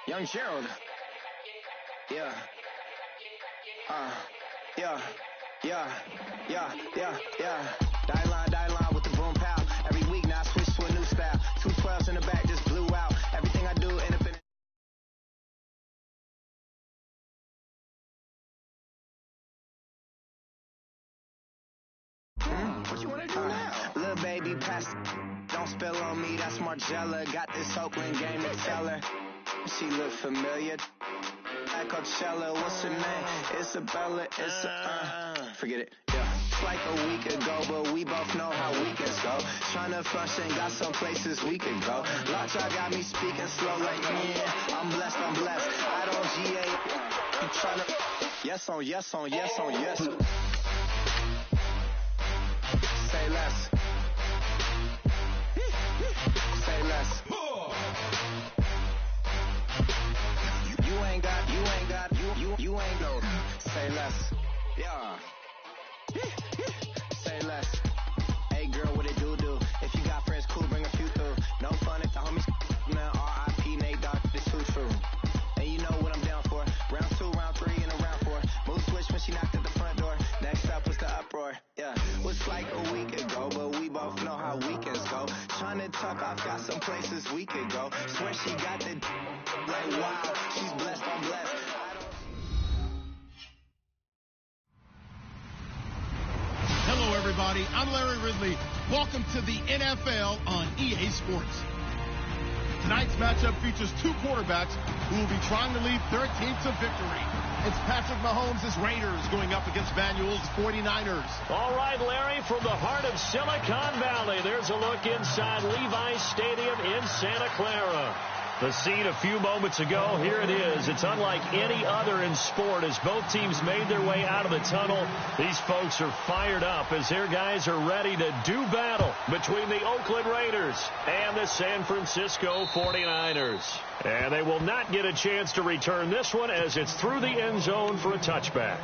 Young Gerald. Yeah. Die line with the boom pow. Every week now I switch to a new style. 212s in the back just blew out. Everything I do end up in. What you wanna do now? Little baby, pass. Don't spill on me, that's Margella. Got this Oakland game to tell her. She look familiar. At Coachella, what's her name? Isabella, forget it, yeah. It's like a week ago, but we both know how weekends go. Tryna function, got some places we could go. Lot y'all got me speaking slow like, yeah, I'm blessed. I don't GA, you tryna, yes on yes. Say less. Say less. You ain't go. Say less. Yeah. Say less. Hey girl, what it do? If you got friends, cool, bring a few through. No fun if the homies, man. R.I.P. Nate Dogg, this too true. And you know what I'm down for. Round 2, round 3, and a round 4. Mood switch when she knocked at the front door. Next up was the uproar. Yeah. Was like a week ago, but we both know how weekends go. Tryna tuck off, got some places we could go. Swear she got the like wow. She's blessed, I'm blessed. Hello, everybody. I'm Larry Ridley. Welcome to the NFL on EA Sports. Tonight's matchup features two quarterbacks who will be trying to lead their team to victory. It's Patrick Mahomes' Raiders going up against Manuel's 49ers. All right, Larry, from the heart of Silicon Valley, there's a look inside Levi's Stadium in Santa Clara. The scene a few moments ago, here it is. It's unlike any other in sport as both teams made their way out of the tunnel. These folks are fired up as their guys are ready to do battle between the Oakland Raiders and the San Francisco 49ers. And they will not get a chance to return this one as it's through the end zone for a touchback.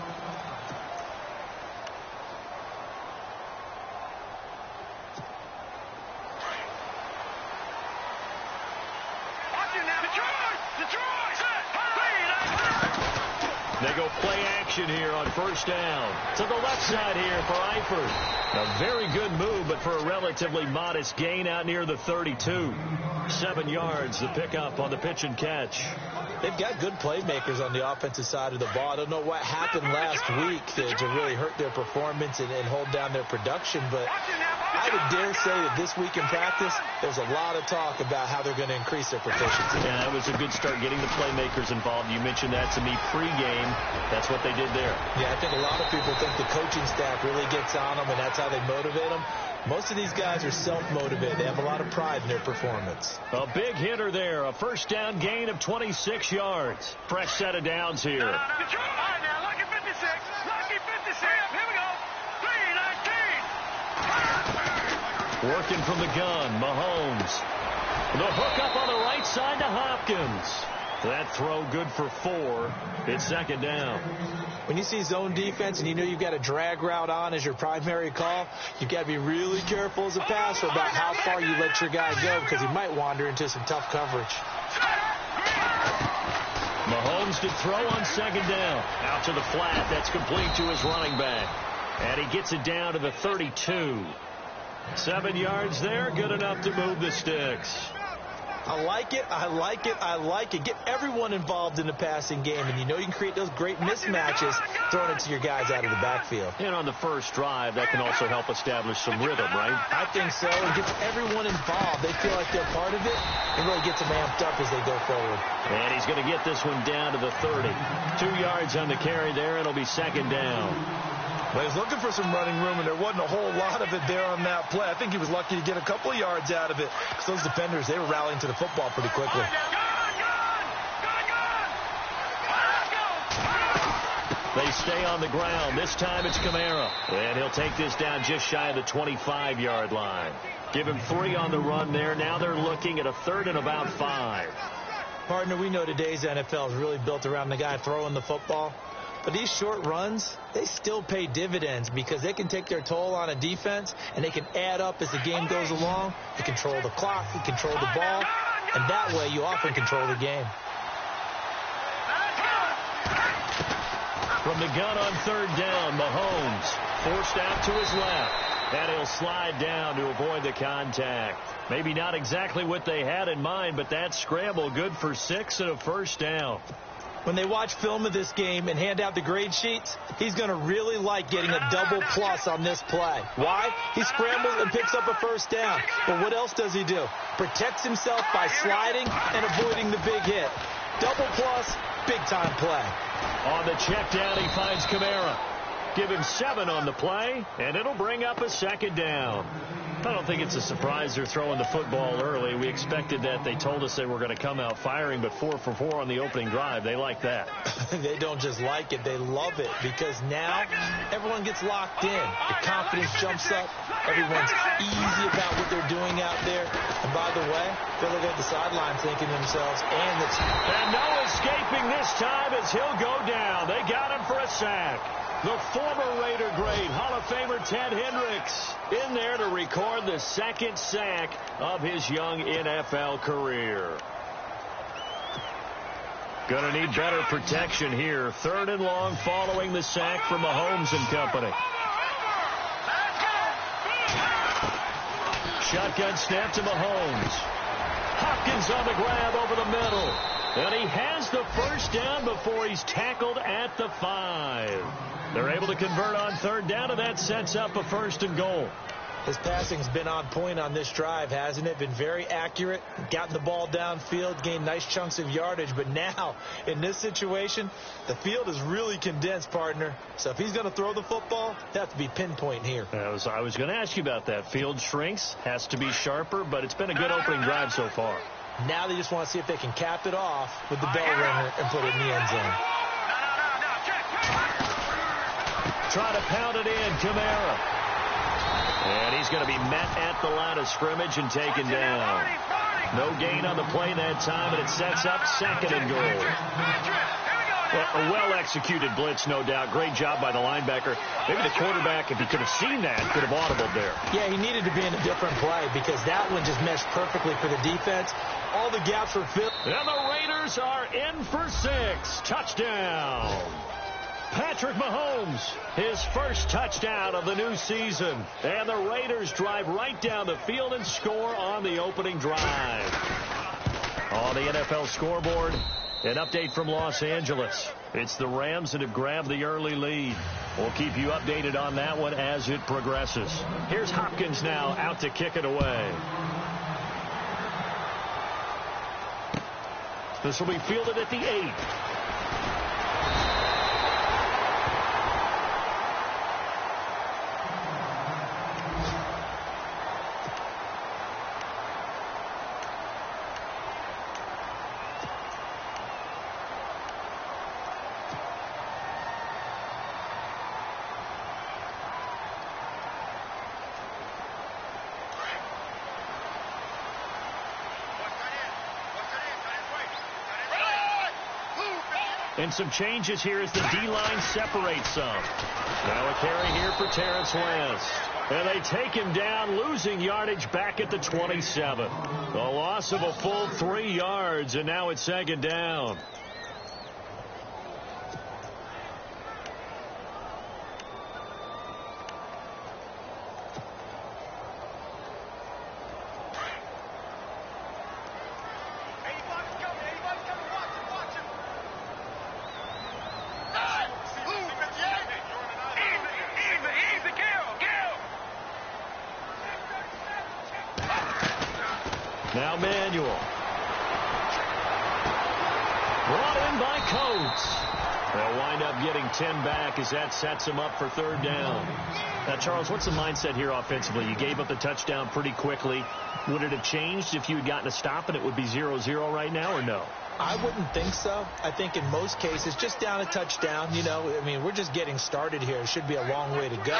They go play action here on first down. To the left side here for Eifert. A very good move, but for a relatively modest gain out near the 32. 7 yards, the pickup on the pitch and catch. They've got good playmakers on the offensive side of the ball. I don't know what happened last week to really hurt their performance and hold down their production, but I would dare say that this week in practice, there's a lot of talk about how they're going to increase their proficiency. Yeah, that was a good start getting the playmakers involved. You mentioned that to me pregame. That's what they did there. Yeah, I think a lot of people think the coaching staff really gets on them, and that's how they motivate them. Most of these guys are self-motivated. They have a lot of pride in their performance. A big hitter there. A first down gain of 26 yards. Fresh set of downs here. All right, now, lucky 56. Lucky 56. Here we go. 3-19. Working from the gun, Mahomes. The hook up on the right side to Hopkins. That throw good for 4. It's second down. When you see zone defense and you know you've got a drag route on as your primary call, you've got to be really careful as a passer about how far you let your guy go because he might wander into some tough coverage. Mahomes to throw on second down. Out to the flat. That's complete to his running back. And he gets it down to the 32. 7 yards there. Good enough to move the sticks. I like it. Get everyone involved in the passing game, and you know you can create those great mismatches throwing it to your guys out of the backfield. And on the first drive, that can also help establish some rhythm, right? I think so. It gets everyone involved. They feel like they're part of it, and really gets them amped up as they go forward. And he's going to get this one down to the 30. 2 yards on the carry there. It'll be second down. Well, he was looking for some running room, and there wasn't a whole lot of it there on that play. I think he was lucky to get a couple of yards out of it because those defenders, they were rallying to the football pretty quickly. They stay on the ground. This time it's Kamara. And he'll take this down just shy of the 25-yard line. Give him 3 on the run there. Now they're looking at a third and about 5. Partner, we know today's NFL is really built around the guy throwing the football. But these short runs, they still pay dividends because they can take their toll on a defense, and they can add up as the game goes along. You control the clock, you control the ball, and that way you often control the game. From the gun on third down, Mahomes forced out to his left. And he'll slide down to avoid the contact. Maybe not exactly what they had in mind, but that scramble good for 6 and a first down. When they watch film of this game and hand out the grade sheets, he's going to really like getting a double plus on this play. Why? He scrambles and picks up a first down. But what else does he do? Protects himself by sliding and avoiding the big hit. Double plus, big-time play. On the check down, he finds Kamara. Give him 7 on the play, and it'll bring up a second down. I don't think it's a surprise they're throwing the football early. We expected that. They told us they were going to come out firing, but 4 for 4 on the opening drive. They like that. They don't just like it. They love it because now everyone gets locked in. The confidence jumps up. Everyone's easy about what they're doing out there. And by the way, they're looking at the sideline thinking to themselves, and no escaping this time as he'll go down. They got him for a sack. The former Raider great, Hall of Famer Ted Hendricks, in there to record the second sack of his young NFL career. Gonna need better protection here. 3rd and long following the sack from Mahomes and company. Shotgun snap to Mahomes. Hopkins on the grab over the middle. And he has the first down before he's tackled at the 5. They're able to convert on 3rd down, and that sets up a 1st and goal. His passing's been on point on this drive, hasn't it? Been very accurate, gotten the ball downfield, gained nice chunks of yardage. But now, in this situation, the field is really condensed, partner. So if he's going to throw the football, they have to be pinpoint here. I was going to ask you about that. Field shrinks, has to be sharper, but it's been a good opening drive so far. Now they just want to see if they can cap it off with the bell ringer and put it in the end zone. Try to pound it in, Kamara. And he's going to be met at the line of scrimmage and taken down. No gain on the play that time, and it sets up 2nd and goal. Well, a well-executed blitz, no doubt. Great job by the linebacker. Maybe the quarterback, if he could have seen that, could have audibled there. Yeah, he needed to be in a different play because that one just meshed perfectly for the defense. All the gaps were filled. And the Raiders are in for 6. Touchdown. Patrick Mahomes, his first touchdown of the new season. And the Raiders drive right down the field and score on the opening drive. On the NFL scoreboard, an update from Los Angeles. It's the Rams that have grabbed the early lead. We'll keep you updated on that one as it progresses. Here's Hopkins now out to kick it away. This will be fielded at the 8. And some changes here as the D-line separates some. Now a carry here for Terrence West. And they take him down, losing yardage back at the 27. A loss of a full 3 yards, and now it's 2nd down. Now Manuel. Brought in by Coates. They'll wind up getting 10 back as that sets him up for 3rd down. Now, Charles, what's the mindset here offensively? You gave up the touchdown pretty quickly. Would it have changed if you had gotten a stop and it would be 0-0 right now, or no? I wouldn't think so. I think in most cases, just down a touchdown, you know, I mean, we're just getting started here. It should be a long way to go.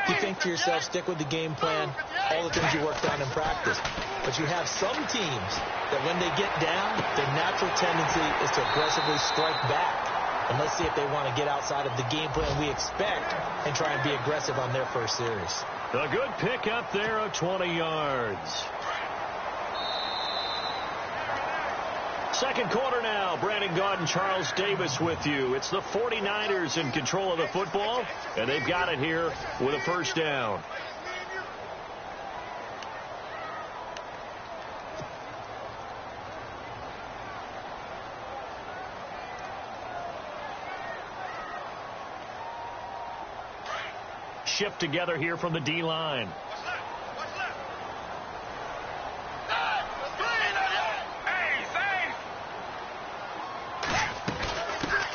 You think to yourself, stick with the game plan, all the things you worked on in practice. But you have some teams that when they get down, their natural tendency is to aggressively strike back. And let's see if they want to get outside of the game plan we expect and try and be aggressive on their first series. A good pickup there of 20 yards. Second quarter now. Brandon Gaudin, Charles Davis with you. It's the 49ers in control of the football, and they've got it here with a first down. Shift together here from the D-line.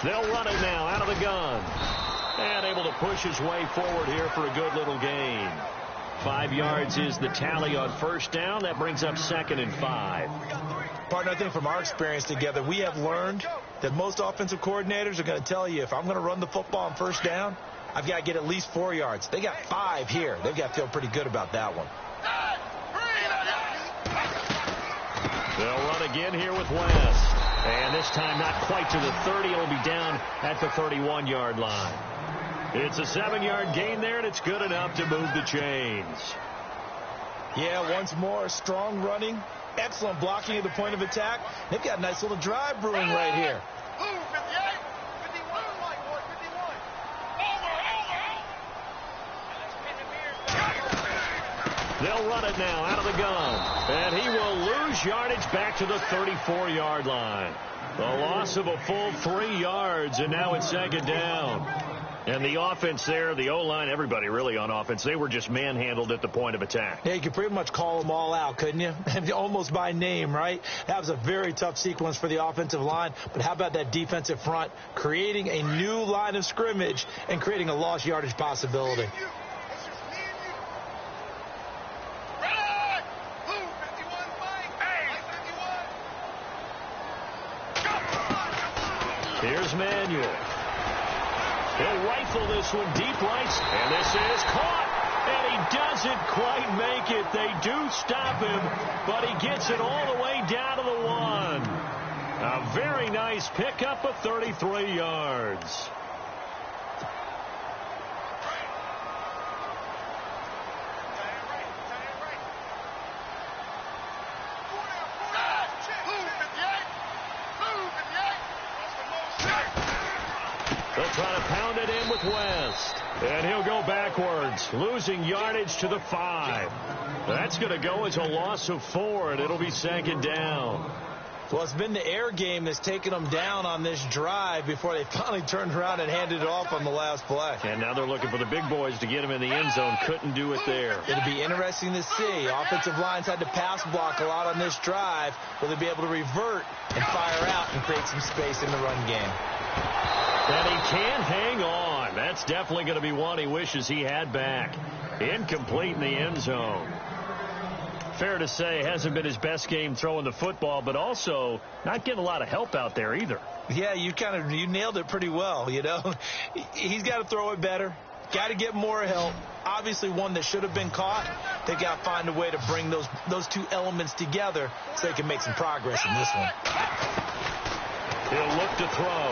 They'll run it now out of the gun. And able to push his way forward here for a good little gain. 5 yards is the tally on first down. That brings up 2nd and 5. Partner, I think from our experience together, we have learned that most offensive coordinators are going to tell you, if I'm going to run the football on first down, I've got to get at least 4 yards. They got 5 here. They've got to feel pretty good about that one. They'll run again here with West. And this time not quite to the 30. It'll be down at the 31-yard line. It's a 7-yard gain there, and it's good enough to move the chains. Yeah, once more, strong running, excellent blocking at the point of attack. They've got a nice little drive brewing right here. They'll run it now out of the gun. And he will lose yardage back to the 34-yard line. The loss of a full 3 yards, and now it's 2nd down. And the offense there, the O-line, everybody really on offense, they were just manhandled at the point of attack. Yeah, you could pretty much call them all out, couldn't you? Almost by name, right? That was a very tough sequence for the offensive line. But how about that defensive front, creating a new line of scrimmage and creating a lost yardage possibility? Here's Manuel. He'll rifle this one deep right, and this is caught, and he doesn't quite make it. They do stop him, but he gets it all the way down to the 1. A very nice pickup of 33 yards. They'll try to pound it in with West. And he'll go backwards, losing yardage to the 5. That's going to go as a loss of 4, and it'll be 2nd down. Well, it's been the air game that's taken them down on this drive before they finally turned around and handed it off on the last play. And now they're looking for the big boys to get him in the end zone. Couldn't do it there. It'll be interesting to see. Offensive lines had to pass block a lot on this drive. Will they be able to revert and fire out and create some space in the run game? And he can hang on. That's definitely going to be one he wishes he had back. Incomplete in the end zone. Fair to say, hasn't been his best game throwing the football, but also not getting a lot of help out there either. Yeah, you nailed it pretty well, you know. He's got to throw it better. Got to get more help. Obviously one that should have been caught. They got to find a way to bring those two elements together so they can make some progress in this one. He'll look to throw.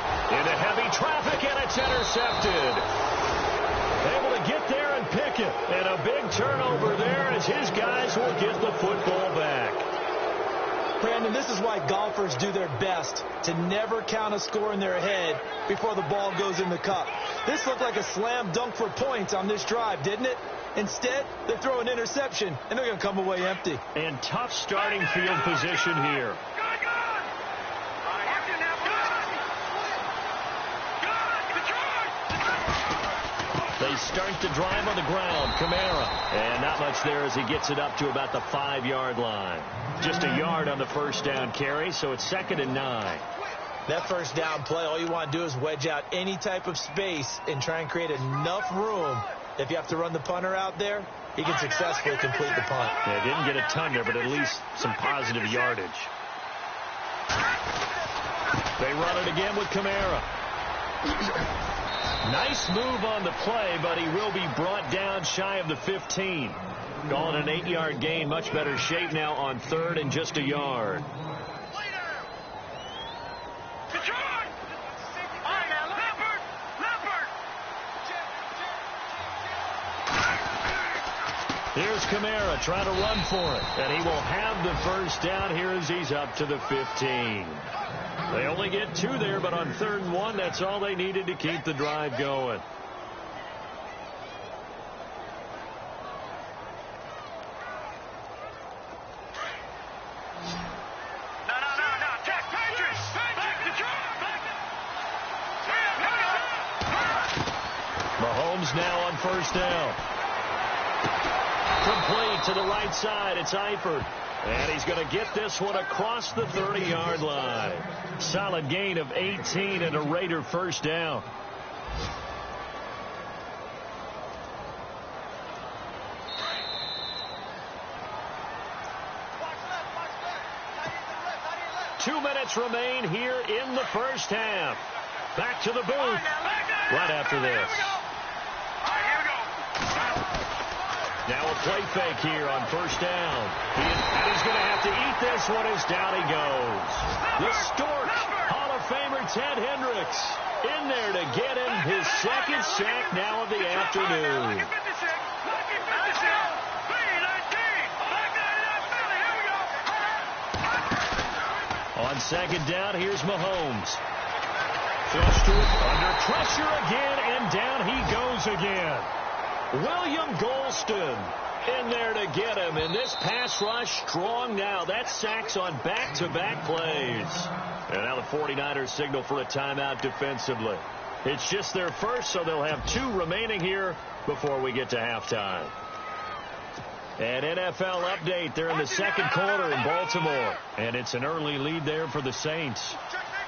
Into heavy traffic, and it's intercepted. Able to get there and pick it. And a big turnover there as his guys will get the football back. Brandon, this is why golfers do their best to never count a score in their head before the ball goes in the cup. This looked like a slam dunk for points on this drive, didn't it? Instead, they throw an interception, and they're going to come away empty. And tough starting field position here. They start the drive on the ground. Kamara. And not much there as he gets it up to about the 5-yard line. Just a yard on the first down carry, so it's 2nd and 9. That first down play, all you want to do is wedge out any type of space and try and create enough room. If you have to run the punter out there, he can successfully complete the punt. Yeah, didn't get a ton there, but at least some positive yardage. They run it again with Kamara. Nice move on the play, but he will be brought down shy of the 15. Calling an 8-yard gain. Much better shape now on 3rd and just a yard. Here's Kamara trying to run for it. And he will have the first down here as he's up to the 15. They only get 2 there, but on 3rd and 1, that's all they needed to keep the drive going. Mahomes now on 1st down. Complete to the right side. It's Eifert. And he's going to get this one across the 30-yard line. Solid gain of 18 and a Raider first down. Two minutes remain here in the first half. Back to the booth right after this. Now a play fake here on 1st down. And he's going to have to eat this one as down he goes. The Stork, Hall of Famer Ted Hendricks, in there to get him his 2nd sack now of the afternoon. On 2nd down, here's Mahomes. Flushed to it, under pressure again, and down he goes again. William Golston in there to get him. And this pass rush strong now. That's sacks on back-to-back plays. And now the 49ers signal for a timeout defensively. It's just their first, so they'll have 2 remaining here before we get to halftime. An NFL update. They're in the 2nd quarter in Baltimore. And it's an early lead there for the Saints.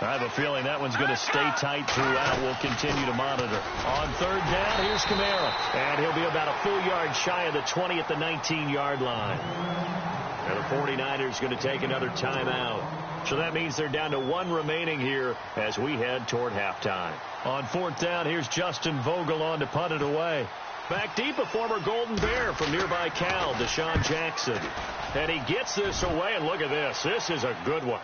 I have a feeling that one's going to stay tight throughout. We'll continue to monitor. On 3rd down, here's Kamara. And he'll be about a full yard shy of the 20 at the 19-yard line. And the 49ers going to take another timeout. So that means they're down to 1 remaining here as we head toward halftime. On 4th down, here's Justin Vogel on to punt it away. Back deep, a former Golden Bear from nearby Cal, Deshaun Jackson. And he gets this away, and look at this. This is a good one.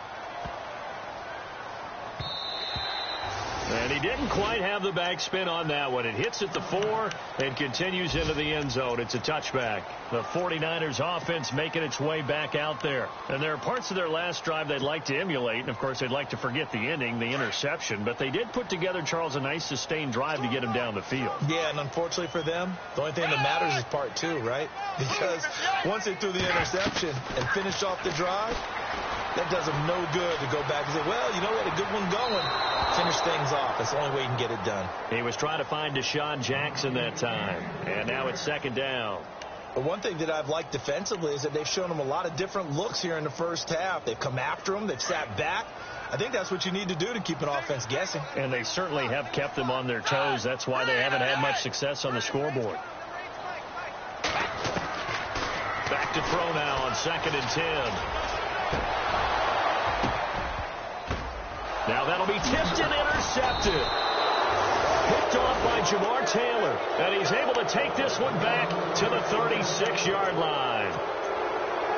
And he didn't quite have the backspin on that one. It hits at the 4 and continues into the end zone. It's a touchback. The 49ers offense making its way back out there. And there are parts of their last drive they'd like to emulate. And, of course, they'd like to forget the ending, the interception. But they did put together, Charles, a nice sustained drive to get him down the field. Yeah, and unfortunately for them, the only thing that matters is part 2, right? Because once they threw the interception and finished off the drive, that does them no good to go back and say, well, you know, we had a good one going. Finish things off. That's the only way you can get it done. He was trying to find Deshaun Jackson that time. And now it's 2nd down. But one thing that I've liked defensively is that they've shown him a lot of different looks here in the first half. They've come after him. They've sat back. I think that's what you need to do to keep an offense guessing. And they certainly have kept them on their toes. That's why they haven't had much success on the scoreboard. Back to throw now on 2nd and 10. Now that'll be tipped and intercepted. Picked off by Jamar Taylor. And he's able to take this one back to the 36-yard line.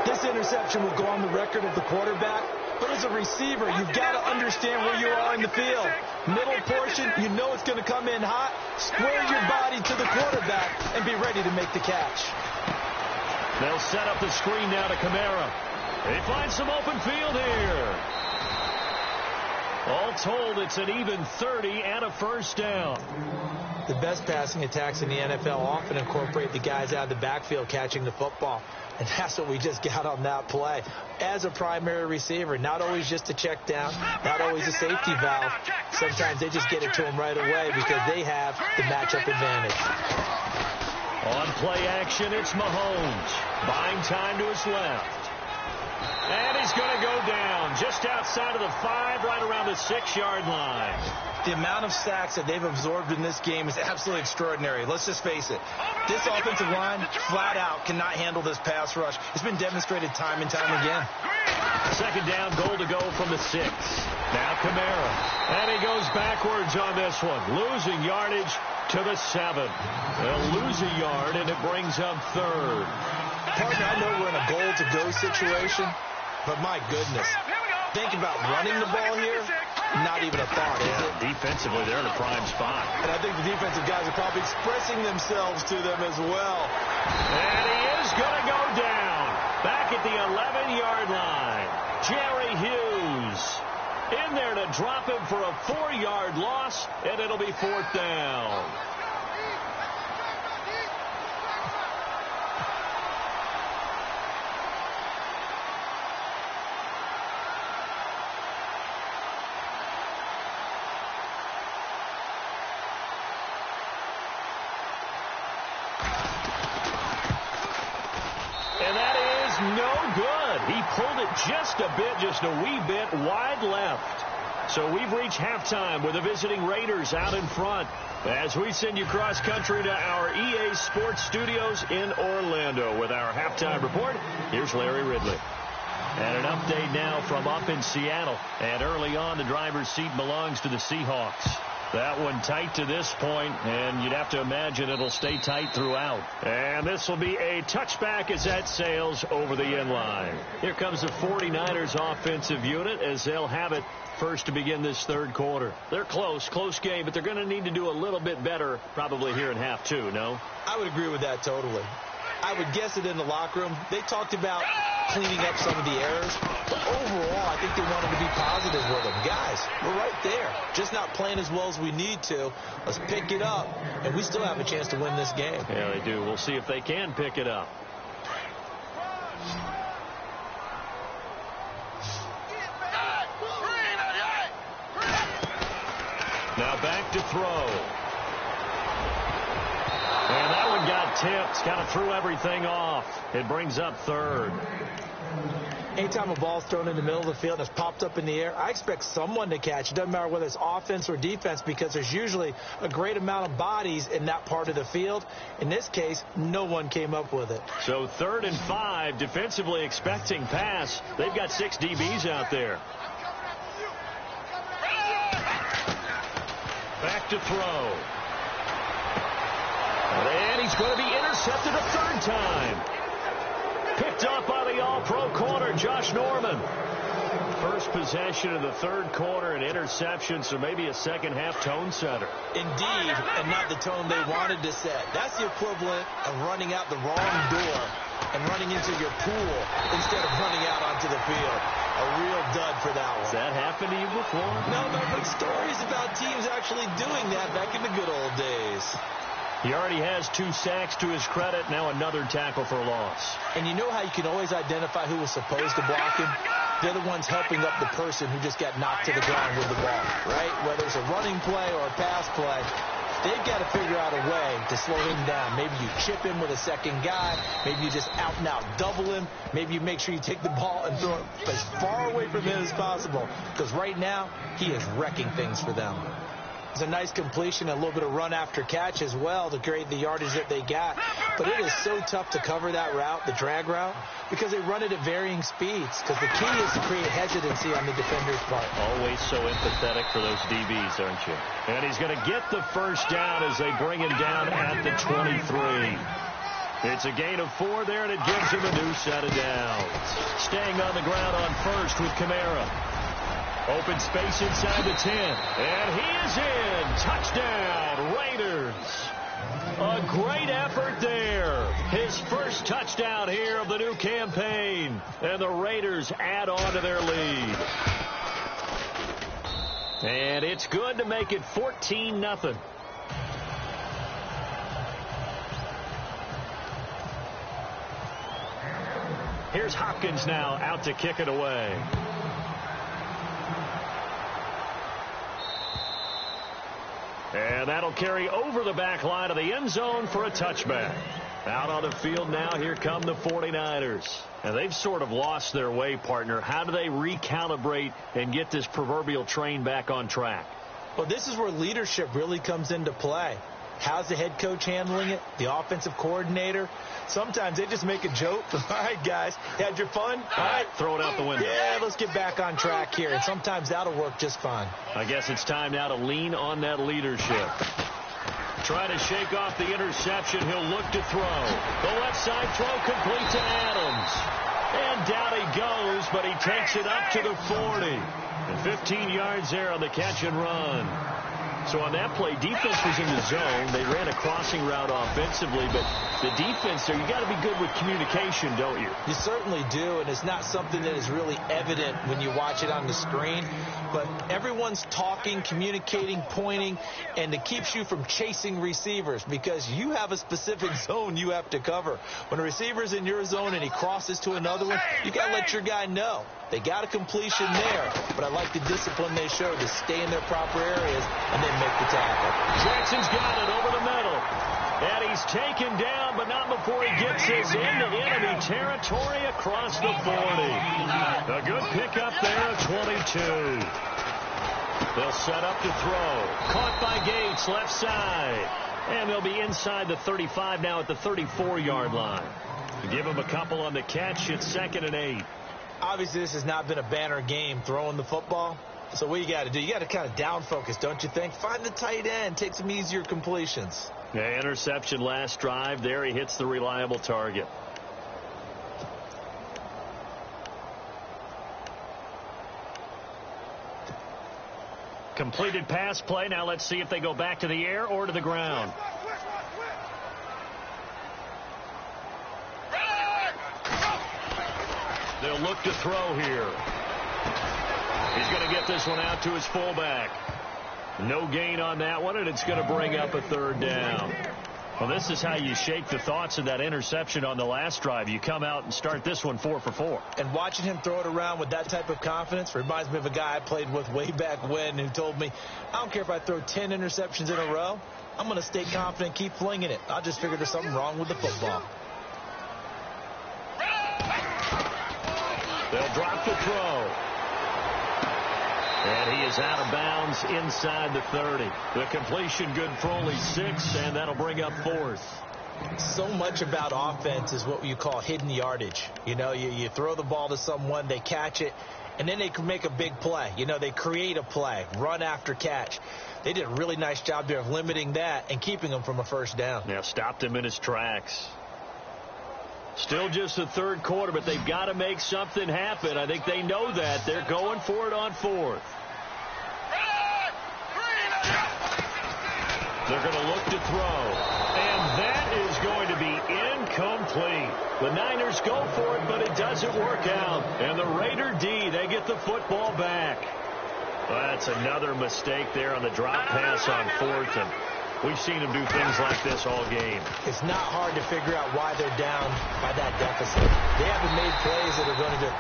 This interception will go on the record of the quarterback. But as a receiver, you've got to understand where you are in the field. Middle portion, you know it's going to come in hot. Square your body to the quarterback and be ready to make the catch. They'll set up the screen now to Kamara. He finds some open field here. All told, it's an even 30 and a first down. The best passing attacks in the NFL often incorporate the guys out of the backfield catching the football. And that's what we just got on that play. As a primary receiver, not always just a check down, not always a safety valve. Sometimes they just get it to him right away because they have the matchup advantage. On play action, it's Mahomes. Buying time to his left. And he's going to go down just outside of the 5, right around the 6-yard line. The amount of sacks that they've absorbed in this game is absolutely extraordinary. Let's just face it. This offensive line, flat out, cannot handle this pass rush. It's been demonstrated time and time again. 2nd down, goal to go from the 6. Now Kamara. And he goes backwards on this one. Losing yardage to the 7. They'll lose a yard, and it brings up 3rd. Partner, I know we're in a goal-to-go situation, but my goodness. Think about running the ball here. not even a thought, is it? Defensively, they're in a prime spot. And I think the defensive guys are probably expressing themselves to them as well. And he is going to go down. Back at the 11-yard line. Jerry Hughes in there to drop him for a 4-yard loss, and it'll be 4th down. And that is no good. He pulled it just a wee bit wide left. So we've reached halftime with the visiting Raiders out in front. As we send you cross country to our EA Sports Studios in Orlando with our halftime report, here's Larry Ridley. And an update now from up in Seattle. And early on, the driver's seat belongs to the Seahawks. That one tight to this point, and you'd have to imagine it'll stay tight throughout. And this will be a touchback as that sails over the end line. Here comes the 49ers offensive unit as they'll have it first to begin this third quarter. They're close game, but they're going to need to do a little bit better probably here in half two, no? I would agree with that totally. I would guess it in the locker room. They talked about cleaning up some of the errors. But overall, I think they wanted to be positive with them. Guys, we're right there. Just not playing as well as we need to. Let's pick it up. And we still have a chance to win this game. Yeah, they do. We'll see if they can pick it up. Now back to throw. And that one got tipped. Kind of threw everything off. It brings up third. Anytime a ball's thrown in the middle of the field and it's popped up in the air, I expect someone to catch. It doesn't matter whether it's offense or defense because there's usually a great amount of bodies in that part of the field. In this case, no one came up with it. So 3rd and 5, defensively expecting pass. They've got 6 DBs out there. Back to throw. And he's going to be intercepted a 3rd time. Picked up by the all-pro corner, Josh Norman. First possession of the 3rd quarter, an interception, so maybe a second-half tone setter. Indeed, and not the tone they wanted to set. That's the equivalent of running out the wrong door and running into your pool instead of running out onto the field. A real dud for that one. Has that happened to you before? No, but stories about teams actually doing that back in the good old days. He already has 2 sacks to his credit. Now another tackle for loss. And you know how you can always identify who was supposed to block him? They're the ones helping up the person who just got knocked to the ground with the ball, right? Whether it's a running play or a pass play, they've got to figure out a way to slow him down. Maybe you chip him with a second guy. Maybe you just out-and-out double him. Maybe you make sure you take the ball and throw it as far away from him as possible. Because right now, he is wrecking things for them. It's a nice completion, a little bit of run after catch as well to create the yardage that they got. But it is so tough to cover that route, the drag route, because they run it at varying speeds. Because the key is to create hesitancy on the defender's part. Always so empathetic for those DBs, aren't you? And he's going to get the first down as they bring him down at the 23. It's a gain of 4 there, and it gives him a new set of downs. Staying on the ground on first with Kamara. Open space inside the 10. And he is in. Touchdown, Raiders. A great effort there. His first touchdown here of the new campaign. And the Raiders add on to their lead. And it's good to make it 14-0. Here's Hopkins now out to kick it away. And that'll carry over the back line of the end zone for a touchback. Out on the field now, here come the 49ers. And they've sort of lost their way, partner. How do they recalibrate and get this proverbial train back on track? Well, this is where leadership really comes into play. How's the head coach handling it? The offensive coordinator? Sometimes they just make a joke. All right, guys, had your fun? All right, throw it out the window. Yeah, let's get back on track here. And sometimes that'll work just fine. I guess it's time now to lean on that leadership. Try to shake off the interception. He'll look to throw. The left side throw complete to Adams. And down he goes, but he takes it up to the 40. And 15 yards there on the catch and run. So on that play, defense was in the zone. They ran a crossing route offensively, but the defense there, you got to be good with communication, don't you? You certainly do, and it's not something that is really evident when you watch it on the screen. But everyone's talking, communicating, pointing, and it keeps you from chasing receivers because you have a specific zone you have to cover. When a receiver's in your zone and he crosses to another one, you got to let your guy know. They got a completion there, but I like the discipline they show to stay in their proper areas and then make the tackle. Jackson's got it over the middle. And he's taken down, but not before he gets his into enemy territory across the 40. A good pickup there at 22. They'll set up to throw. Caught by Gates, left side. And they'll be inside the 35 now at the 34-yard line. Give him a couple on the catch. It's 2nd and 8. Obviously, this has not been a banner game throwing the football. So what you got to do, you got to kind of down focus, don't you think? Find the tight end, take some easier completions. Yeah, interception last drive. There he hits the reliable target. Completed pass play. Now let's see if they go back to the air or to the ground. They'll look to throw here. He's going to get this one out to his fullback. No gain on that one, and it's going to bring up a 3rd down. Well, this is how you shake the thoughts of that interception on the last drive. You come out and start this one 4 for 4. And watching him throw it around with that type of confidence reminds me of a guy I played with way back when who told me, I don't care if I throw 10 interceptions in a row. I'm going to stay confident, keep flinging it. I'll just figure there's something wrong with the football. They'll drop the throw. And he is out of bounds inside the 30. The completion good for only 6, and that'll bring up 4th. So much about offense is what you call hidden yardage. You know, you throw the ball to someone, they catch it, and then they can make a big play. You know, they create a play, run after catch. They did a really nice job there of limiting that and keeping him from a 1st down. Yeah, stopped him in his tracks. Still just the 3rd quarter, but they've got to make something happen. I think they know that. They're going for it on 4th. They're going to look to throw. And that is going to be incomplete. The Niners go for it, but it doesn't work out. And the Raider D, they get the football back. Well, that's another mistake there on the drop pass on 4th. And we've seen them do things like this all game. It's not hard to figure out why they're down by that deficit. They haven't made plays that are going to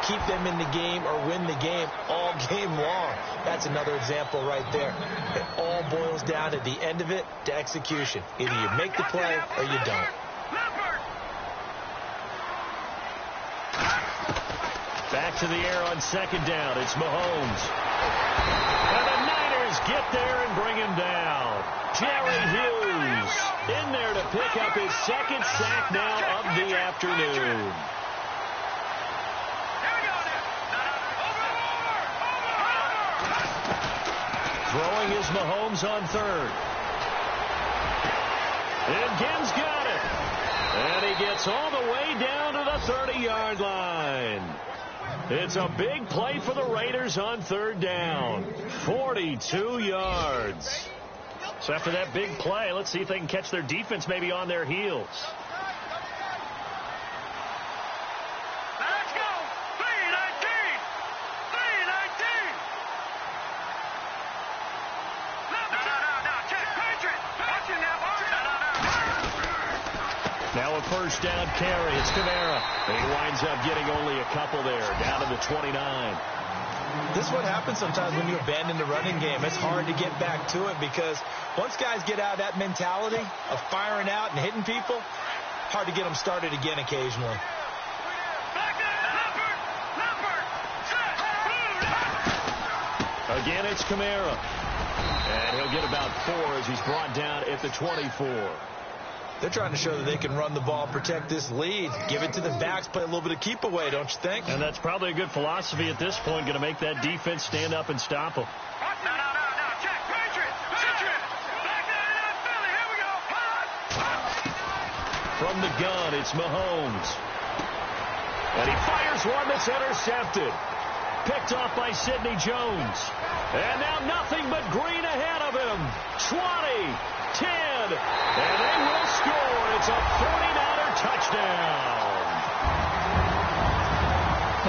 keep them in the game or win the game all game long. That's another example right there. It all boils down at the end of it to execution. Either you make the play or you don't. Back to the air on 2nd down. It's Mahomes. And the Niners get there and bring him down. Jerry Hughes in there to pick up his 2nd sack now of the afternoon. Throwing is Mahomes on 3rd. And Gibbs got it. And he gets all the way down to the 30-yard line. It's a big play for the Raiders on 3rd down. 42 yards. So after that big play, let's see if they can catch their defense maybe on their heels. Let's go. 319. 319. No. Check. Patriot. Watching that. Now a 1st down carry. It's Kamara. And he winds up getting only a couple there, down to the 29. This is what happens sometimes when you abandon the running game. It's hard to get back to it because once guys get out of that mentality of firing out and hitting people, hard to get them started again occasionally. Again, it's Kamara. And he'll get about 4 as he's brought down at the 24. They're trying to show that they can run the ball, protect this lead, give it to the backs, play a little bit of keep away, don't you think? And that's probably a good philosophy at this point, going to make that defense stand up and stop them. No. Check. Patriot. Back there in Philly. Here we go. From the gun, it's Mahomes. And he fires one that's intercepted. Picked off by Sidney Jones. And now nothing but green ahead of him. 20, 10, and they will score. It's a 49er touchdown.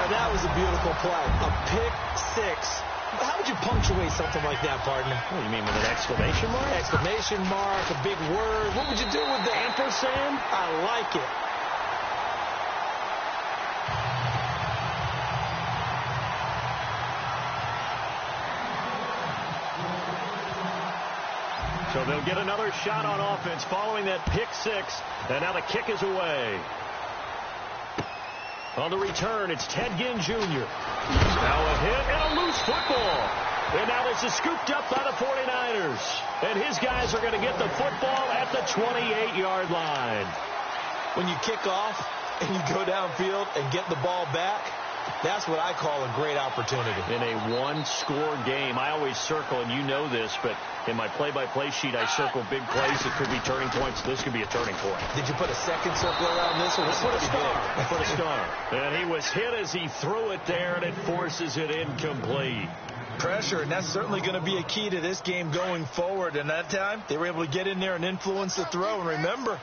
Now that was a beautiful play. A pick six. How would you punctuate something like that, partner? What do you mean, with an exclamation mark? Exclamation mark, a big word. What would you do with that? Ampersand? I like it. So they'll get another shot on offense following that pick six. And now the kick is away. On the return, it's Ted Ginn Jr. Now a hit and a loose football. And now this is scooped up by the 49ers. And his guys are going to get the football at the 28-yard line. When you kick off and you go downfield and get the ball back, that's what I call a great opportunity. In a one-score game, I always circle, and you know this, but in my play-by-play sheet, I circle big plays that could be turning points. This could be a turning point. Did you put a second circle around this one? I put a star. I put a star. And he was hit as he threw it there, and it forces it incomplete. Pressure, and that's certainly going to be a key to this game going forward. And that time, they were able to get in there and influence the throw. And remember,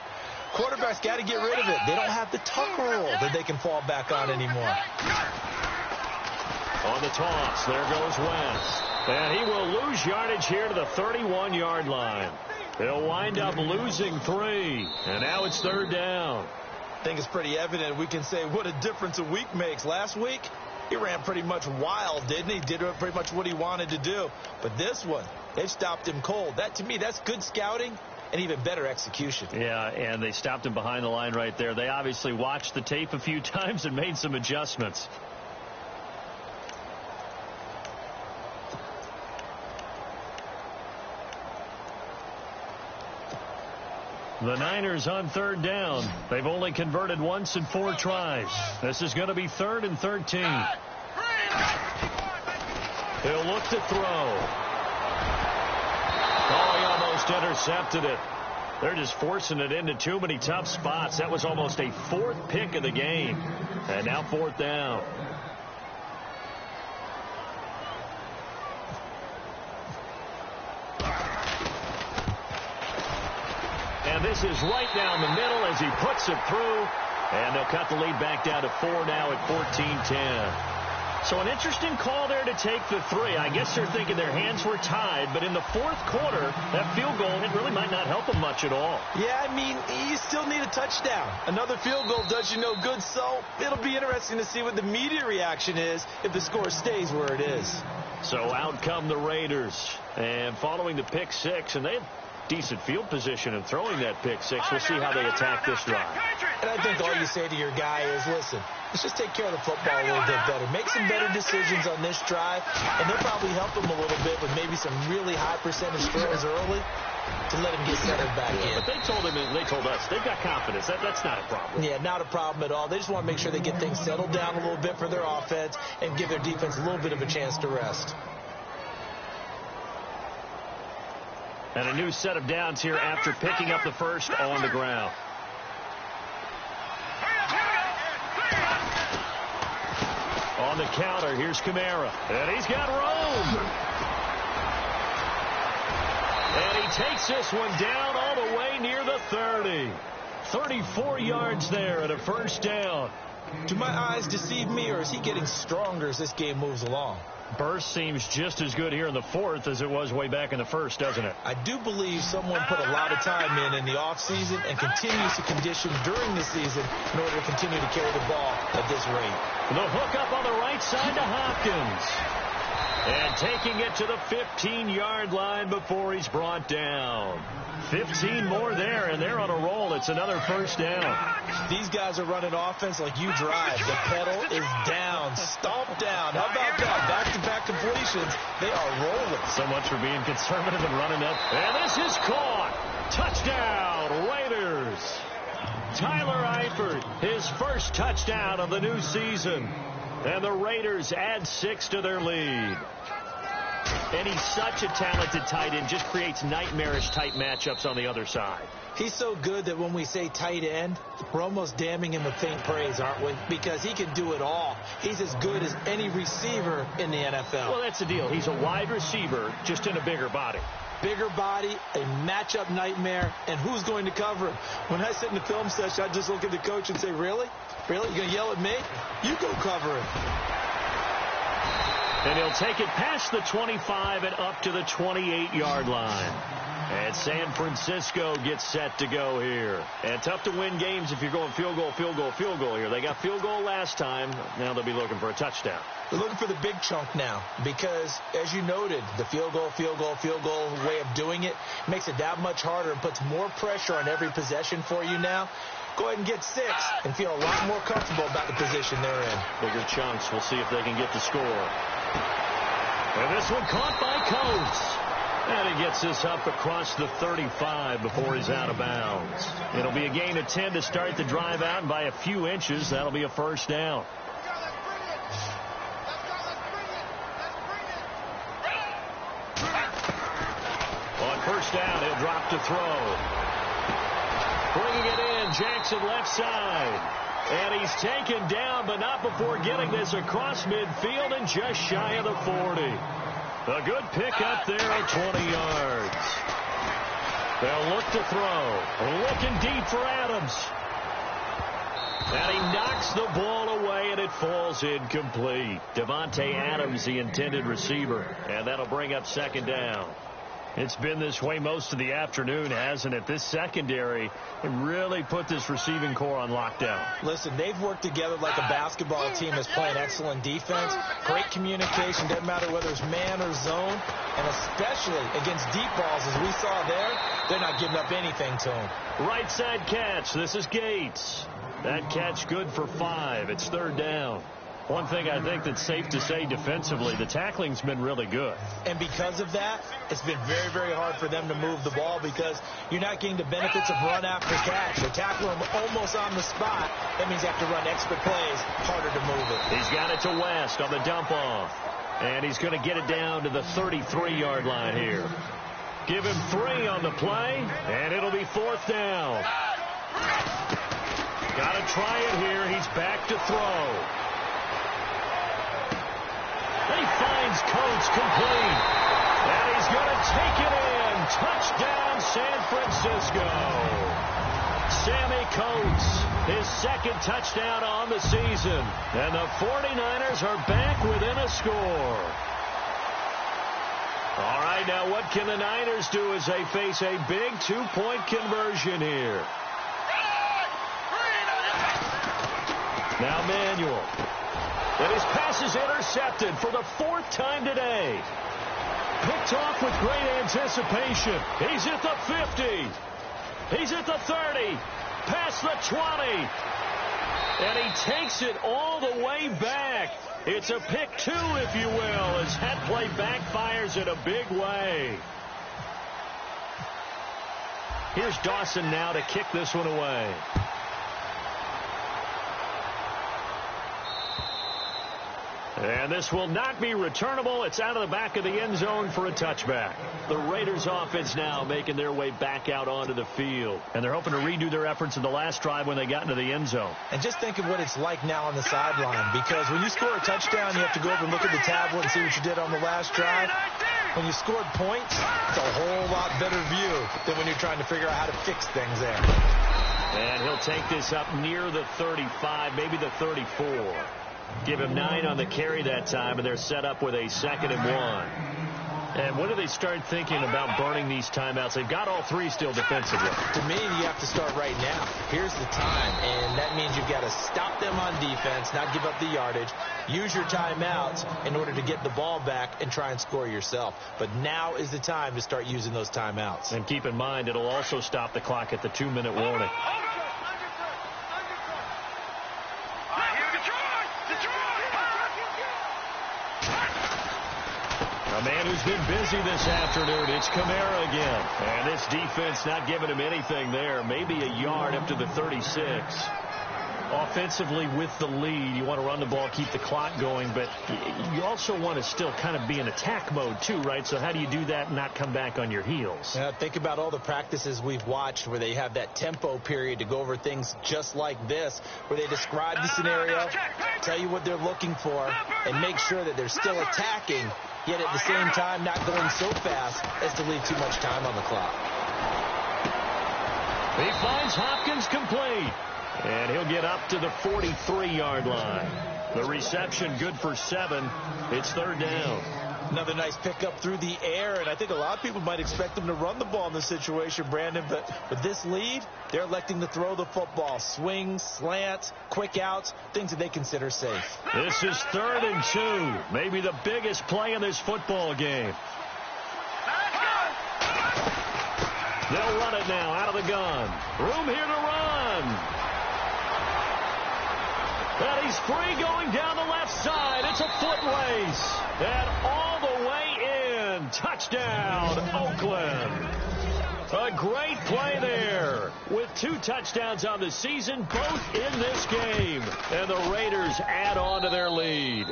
quarterbacks got to get rid of it. They don't have the tuck roll that they can fall back on anymore. On the toss, there goes Wentz. And he will lose yardage here to the 31-yard line. They'll wind up losing 3. And now it's third down. I think it's pretty evident. We can say what a difference a week makes. Last week, he ran pretty much wild, didn't he? Did pretty much what he wanted to do. But this one, they've stopped him cold. That, to me, that's good scouting and even better execution. Yeah, and they stopped him behind the line right there. They obviously watched the tape a few times and made some adjustments. The Niners on third down. They've only converted once in 4 tries. This is going to be 3rd and 13. He'll look to throw. Oh, he almost intercepted it. They're just forcing it into too many tough spots. That was almost a 4th pick of the game. And now 4th down. And this is right down the middle as he puts it through. And they'll cut the lead back down to 4 now at 14-10. So an interesting call there to take the 3. I guess they're thinking their hands were tied, but in the 4th quarter, that field goal, it really might not help them much at all. Yeah, I mean, you still need a touchdown. Another field goal does you no good, so it'll be interesting to see what the media reaction is if the score stays where it is. So out come the Raiders. And following the pick 6, and they had decent field position in throwing that pick 6. We'll see how they attack this drive. And I think all you say to your guy is, listen, let's just take care of the football a little bit better. Make some better decisions on this drive, and they'll probably help him a little bit with maybe some really high percentage throws early to let him get settled back in. But they told him, and they told us, they've got confidence. That's not a problem. Yeah, not a problem at all. They just want to make sure they get things settled down a little bit for their offense and give their defense a little bit of a chance to rest. And a new set of downs here after picking up the first on the ground. On the counter, here's Kamara. And he's got room. And he takes this one down all the way near the 30. 34 yards there at a first down. Do my eyes deceive me, or is he getting stronger as this game moves along? Burst seems just as good here in the 4th as it was way back in the 1st, doesn't it? I do believe someone put a lot of time in the offseason and continues to condition during the season in order to continue to carry the ball at this rate. The hook up on the right side to Hopkins. And taking it to the 15-yard line before he's brought down. 15 more there, and they're on a roll. It's another first down. These guys are running offense like you drive. The pedal is down, stomp down. How about that? Back-to-back completions. They are rolling. So much for being conservative and running up. And this is caught. Touchdown, Raiders. Tyler Eifert, his first touchdown of the new season. And the Raiders add 6 to their lead. And he's such a talented tight end, just creates nightmarish type matchups on the other side. He's so good that when we say tight end, we're almost damning him with faint praise, aren't we? Because he can do it all. He's as good as any receiver in the NFL. Well, that's the deal. He's a wide receiver, just in a bigger body. Bigger body, a matchup nightmare, and who's going to cover him? When I sit in the film session, I just look at the coach and say, really? Really? You going to yell at me? You go cover him. And he'll take it past the 25 and up to the 28-yard line. And San Francisco gets set to go here. And tough to win games if you're going field goal, field goal, field goal here. They got field goal last time. Now they'll be looking for a touchdown. They're looking for the big chunk now because, as you noted, the field goal way of doing it makes it that much harder and puts more pressure on every possession for you now. Go ahead and get 6 and feel a lot more comfortable about the position they're in. Bigger chunks. We'll see if they can get the score. And this one caught by Coates. And he gets this up across the 35 before he's out of bounds. It'll be a gain of 10 to start the drive out, and by a few inches, that'll be a first down. On first down, he'll drop to throw. Bringing it in, Jackson left side. And he's taken down, but not before getting this across midfield and just shy of the 40. A good pickup there at 20 yards. They'll look to throw. Looking deep for Adams. And he knocks the ball away, and it falls incomplete. Devontae Adams, the intended receiver. And that'll bring up second down. It's been this way most of the afternoon, hasn't it? This secondary really put this receiving core on lockdown. Listen, they've worked together like a basketball team that's playing excellent defense. Great communication, doesn't matter whether it's man or zone. And especially against deep balls, as we saw there, they're not giving up anything to them. Right side catch. This is Gates. That catch good for 5. It's third down. One thing I think that's safe to say defensively, the tackling's been really good. And because of that, it's been very, very hard for them to move the ball because you're not getting the benefits of run after catch. They're tackling them almost on the spot. That means you have to run extra plays, harder to move it. He's got it to West on the dump off. And he's going to get it down to the 33-yard line here. Give him 3 on the play, and it'll be fourth down. Got to try it here. He's back to throw. He finds Coates complete. And he's going to take it in. Touchdown, San Francisco. Sammy Coates, his second touchdown on the season. And the 49ers are back within a score. All right, now what can the Niners do as they face a big 2-point conversion here? Now Manuel. And his pass is intercepted for the 4th time today. Picked off with great anticipation. He's at the 50. He's at the 30. Past the 20. And he takes it all the way back. It's a pick 2, if you will, as that play backfires in a big way. Here's Dawson now to kick this one away. And this will not be returnable. It's out of the back of the end zone for a touchback. The Raiders offense now making their way back out onto the field. And they're hoping to redo their efforts in the last drive when they got into the end zone. And just think of what it's like now on the sideline. Because when you score a touchdown, you have to go over and look at the tablet and see what you did on the last drive. When you scored points, it's a whole lot better view than when you're trying to figure out how to fix things there. And he'll take this up near the 35, maybe the 34. Give him 9 on the carry that time, and they're set up with a 2nd and 1. And when do they start thinking about burning these timeouts? They've got all 3 still defensively. To me, you have to start right now. Here's the time, and that means you've got to stop them on defense, not give up the yardage, use your timeouts in order to get the ball back and try and score yourself. But now is the time to start using those timeouts. And keep in mind, it'll also stop the clock at the 2-minute warning. A man who's been busy this afternoon, it's Kamara again. And this defense not giving him anything there. Maybe a yard up to the 36. Offensively with the lead, you want to run the ball, keep the clock going, but you also want to still kind of be in attack mode too, right? So how do you do that and not come back on your heels? Yeah, think about all the practices we've watched where they have that tempo period to go over things just like this, where they describe the scenario, tell you what they're looking for, and make sure that they're still attacking, yet at the same time not going so fast as to leave too much time on the clock. He finds Hopkins complete. And he'll get up to the 43-yard line. The reception good for 7. It's 3rd down. Another nice pickup through the air, and I think a lot of people might expect them to run the ball in this situation, Brandon, but with this lead, they're electing to throw the football. Swings, slants, quick outs, things that they consider safe. This is 3rd and 2. Maybe the biggest play in this football game. They'll run it now out of the gun. Room here to run. And he's free going down the left side. It's a foot race. And all the way in. Touchdown, Oakland. A great play there. With 2 touchdowns on the season, both in this game. And the Raiders add on to their lead.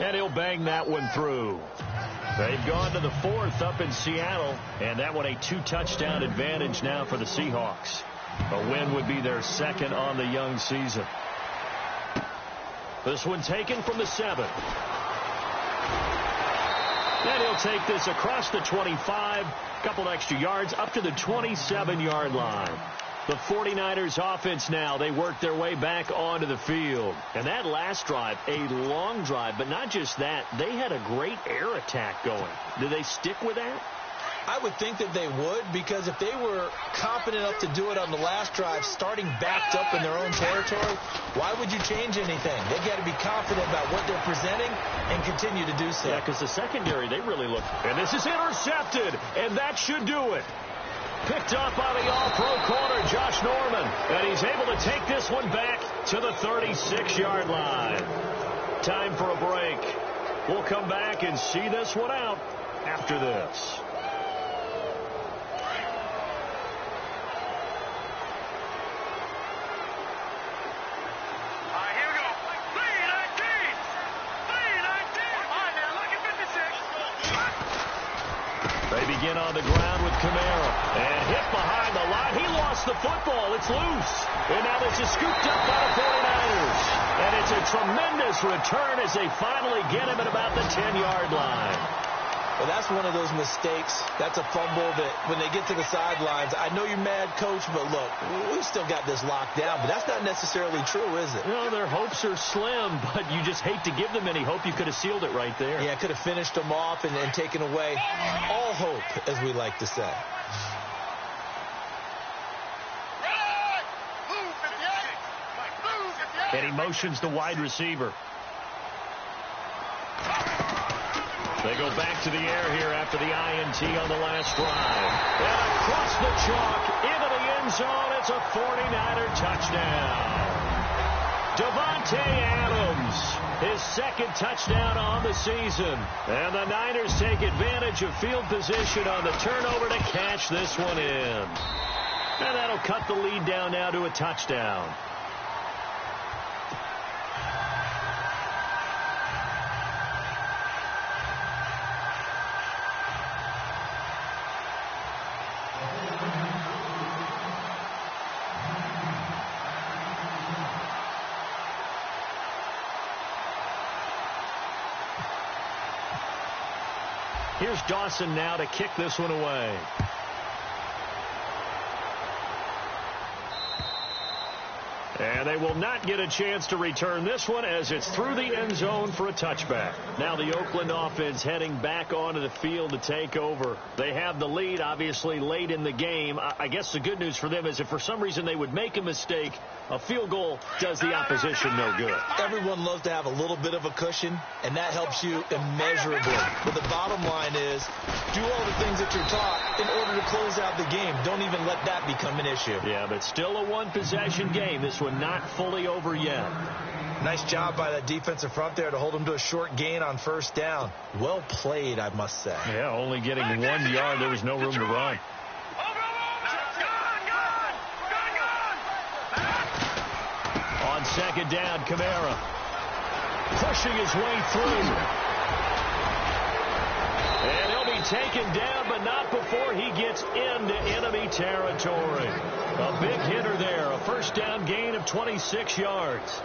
And he'll bang that one through. They've gone to the 4th up in Seattle. And that one a 2-touchdown advantage now for the Seahawks. A win would be their 2nd on the young season. This one taken from the 7. And he'll take this across the 25, couple extra yards, up to the 27-yard line. The 49ers offense now, they work their way back onto the field. And that last drive, a long drive, but not just that, they had a great air attack going. Do they stick with that? I would think that they would, because if they were confident enough to do it on the last drive, starting backed up in their own territory, why would you change anything? They've got to be confident about what they're presenting and continue to do so. Yeah, because the secondary, they really look. And this is intercepted, and that should do it. Picked up by the all-pro corner, Josh Norman. And he's able to take this one back to the 36-yard line. Time for a break. We'll come back and see this one out after this. They begin on the ground with Kamara. And hit behind the line. He lost the football. It's loose. And now this is scooped up by the 49ers. And it's a tremendous return as they finally get him at about the 10-yard line. Well, that's one of those mistakes. That's a fumble that when they get to the sidelines, I know you're mad, Coach, but look, we've still got this locked down. But that's not necessarily true, is it? No, their hopes are slim, but you just hate to give them any hope. You could have sealed it right there. Yeah, could have finished them off and taken away all hope, as we like to say. And he motions the wide receiver. They go back to the air here after the INT on the last drive. And across the chalk into the end zone. It's a 49er touchdown. Davante Adams, his 2nd touchdown on the season. And the Niners take advantage of field position on the turnover to cash this one in. And that'll cut the lead down now to a touchdown. Here's Dawson now to kick this one away. And they will not get a chance to return this one as it's through the end zone for a touchback. Now the Oakland offense heading back onto the field to take over. They have the lead, obviously, late in the game. I guess the good news for them is if for some reason they would make a mistake, a field goal does the opposition no good. Everyone loves to have a little bit of a cushion, and that helps you immeasurably. But the bottom line is, do all the things that you're taught in order to close out the game. Don't even let that become an issue. Yeah, but still a one-possession game. This one not fully over yet. Nice job by that defensive front there to hold them to a short gain on 1st down. Well played, I must say. Yeah, only getting 1 yard. There was no room to run. second down. Kamara pushing his way through. And he'll be taken down, but not before he gets into enemy territory. A big hitter there. A first down gain of 26 yards.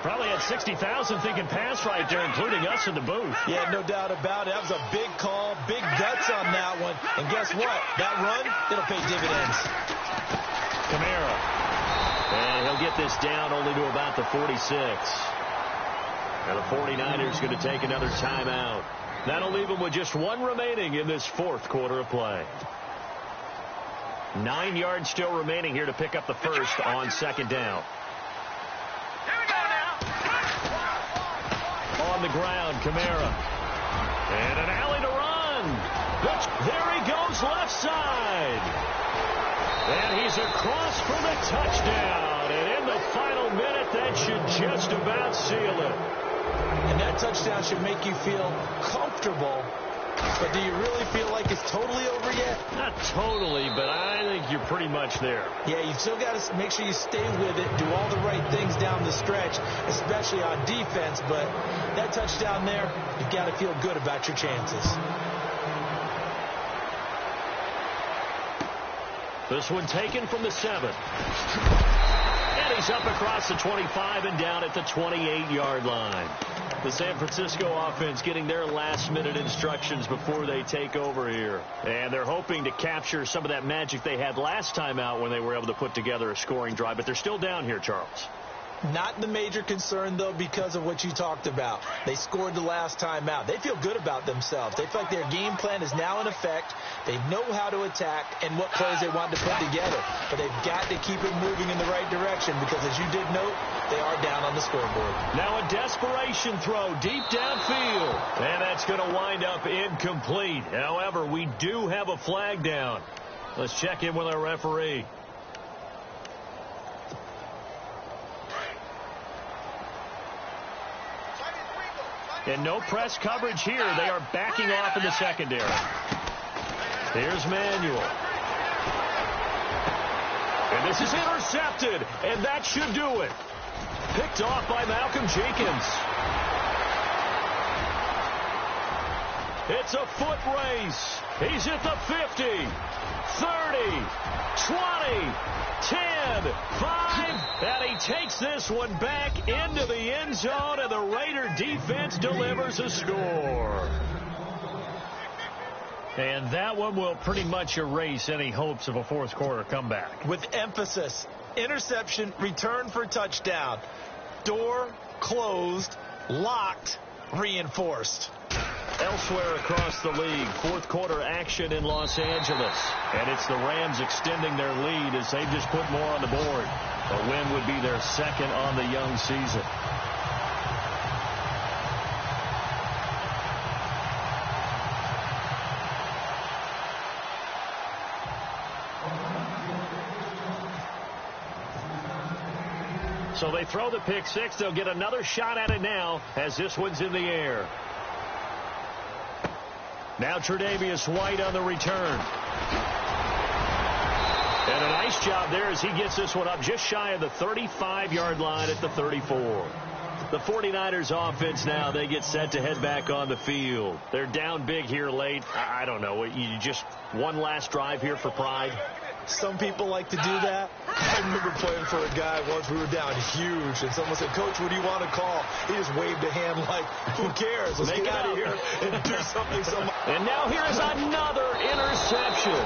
Probably had 60,000 thinking pass right there, including us in the booth. Yeah, no doubt about it. That was a big call, big guts on that one. And guess what? That run, it'll pay dividends. Kamara. And he'll get this down only to about the 46. And the 49ers going to take another timeout. That'll leave them with just one remaining in this fourth quarter of play. 9 yards still remaining here to pick up the first on second down. On the ground, Kamara. And an alley to run. There he goes, left side. And he's across for the touchdown. And in the final minute, that should just about seal it. And that touchdown should make you feel comfortable. But do you really feel like it's totally over yet? Not totally, but I think you're pretty much there. Yeah, you've still got to make sure you stay with it, do all the right things down the stretch, especially on defense. But that touchdown there, you've got to feel good about your chances. This one taken from the 7. And he's up across the 25 and down at the 28-yard line. The San Francisco offense getting their last-minute instructions before they take over here. And they're hoping to capture some of that magic they had last time out when they were able to put together a scoring drive. But they're still down here, Charles. Not the major concern, though, because of what you talked about. They scored the last time out. They feel good about themselves. They feel like their game plan is now in effect. They know how to attack and what plays they want to put together. But they've got to keep it moving in the right direction because, as you did note, they are down on the scoreboard. Now a desperation throw deep downfield. And that's going to wind up incomplete. However, we do have a flag down. Let's check in with our referee. And no press coverage here. They are backing off in the secondary. Here's Manuel. And this is intercepted. And that should do it. Picked off by Malcolm Jenkins. It's a foot race. He's at the 50, 30, 20, 10, 5, and he takes this one back into the end zone, and the Raider defense delivers a score. And that one will pretty much erase any hopes of a fourth quarter comeback. With emphasis, interception, return for touchdown. Door closed, locked, reinforced. Elsewhere across the league, fourth quarter action in Los Angeles. And it's the Rams extending their lead as they've just put more on the board. A win would be their second on the young season. So they throw the pick six. They'll get another shot at it now as this one's in the air. Now Tre'Davious White on the return. And a nice job there as he gets this one up just shy of the 35-yard line at the 34. The 49ers offense now, they get set to head back on the field. They're down big here late. I don't know. You just one last drive here for pride? Some people like to do that. I remember playing for a guy once. We were down huge, and someone said, "Coach, what do you want to call?" He just waved a hand like, "Who cares? Let's get out of here and do something." And now here's another interception.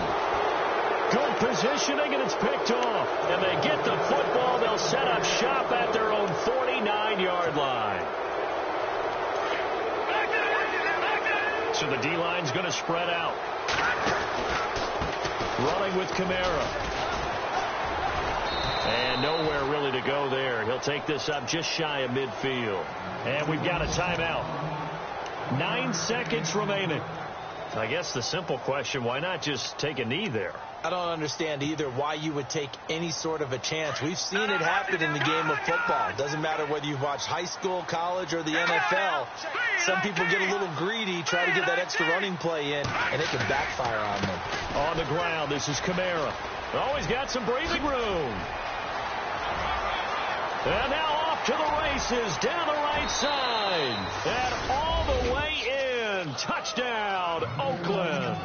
Good positioning, and it's picked off. And they get the football. They'll set up shop at their own 49-yard line. So the D-line's going to spread out. Running with Kamara. And nowhere really to go there. He'll take this up just shy of midfield. And we've got a timeout. 9 seconds remaining. I guess the simple question, why not just take a knee there? I don't understand either why you would take any sort of a chance. We've seen it happen in the game of football. It doesn't matter whether you've watched high school, college, or the NFL. Some people get a little greedy, try to get that extra running play in, and it can backfire on them. On the ground, this is Kamara. Always got some breathing room. And now off to the races, down the right side. And all the way in. Touchdown, Oakland.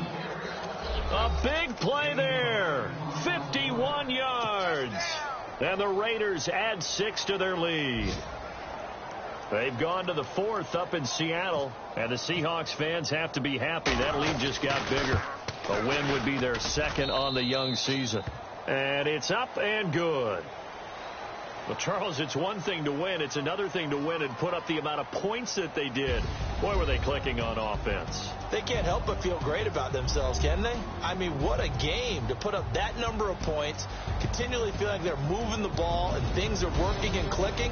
A big play there. 51 yards. And the Raiders add 6 to their lead. They've gone to the 4th up in Seattle. And the Seahawks fans have to be happy. That lead just got bigger. A win would be their 2nd on the young season. And it's up and good. Well, Charles, it's one thing to win. It's another thing to win and put up the amount of points that they did. Boy, were they clicking on offense. They can't help but feel great about themselves, can they? I mean, what a game to put up that number of points, continually feel like they're moving the ball and things are working and clicking.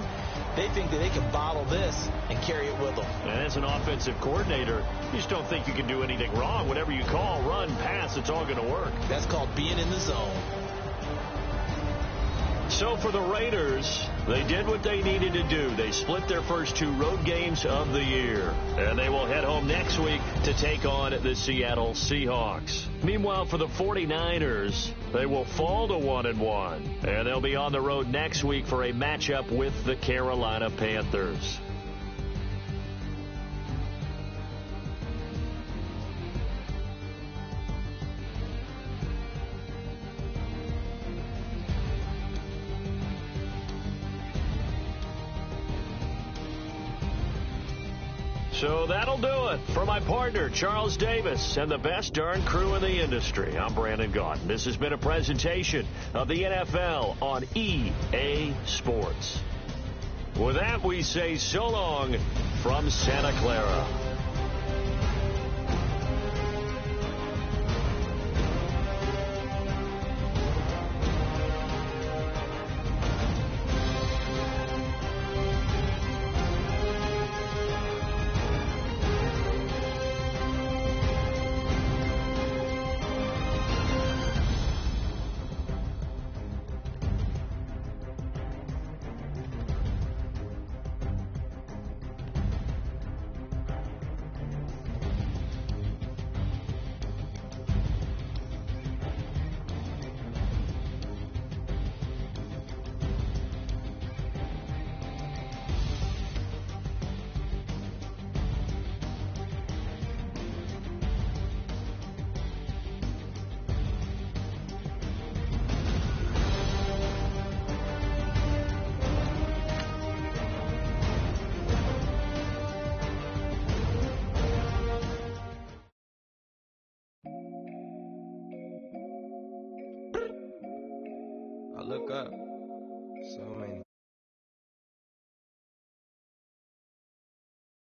They think that they can bottle this and carry it with them. And as an offensive coordinator, you just don't think you can do anything wrong. Whatever you call, run, pass, it's all going to work. That's called being in the zone. So for the Raiders, they did what they needed to do. They split their first 2 road games of the year. And they will head home next week to take on the Seattle Seahawks. Meanwhile, for the 49ers, they will fall to 1-1. And they'll be on the road next week for a matchup with the Carolina Panthers. So that'll do it. For my partner, Charles Davis, and the best darn crew in the industry, I'm Brandon Gaudin. This has been a presentation of the NFL on EA Sports. With that, we say so long from Santa Clara. I look up, so many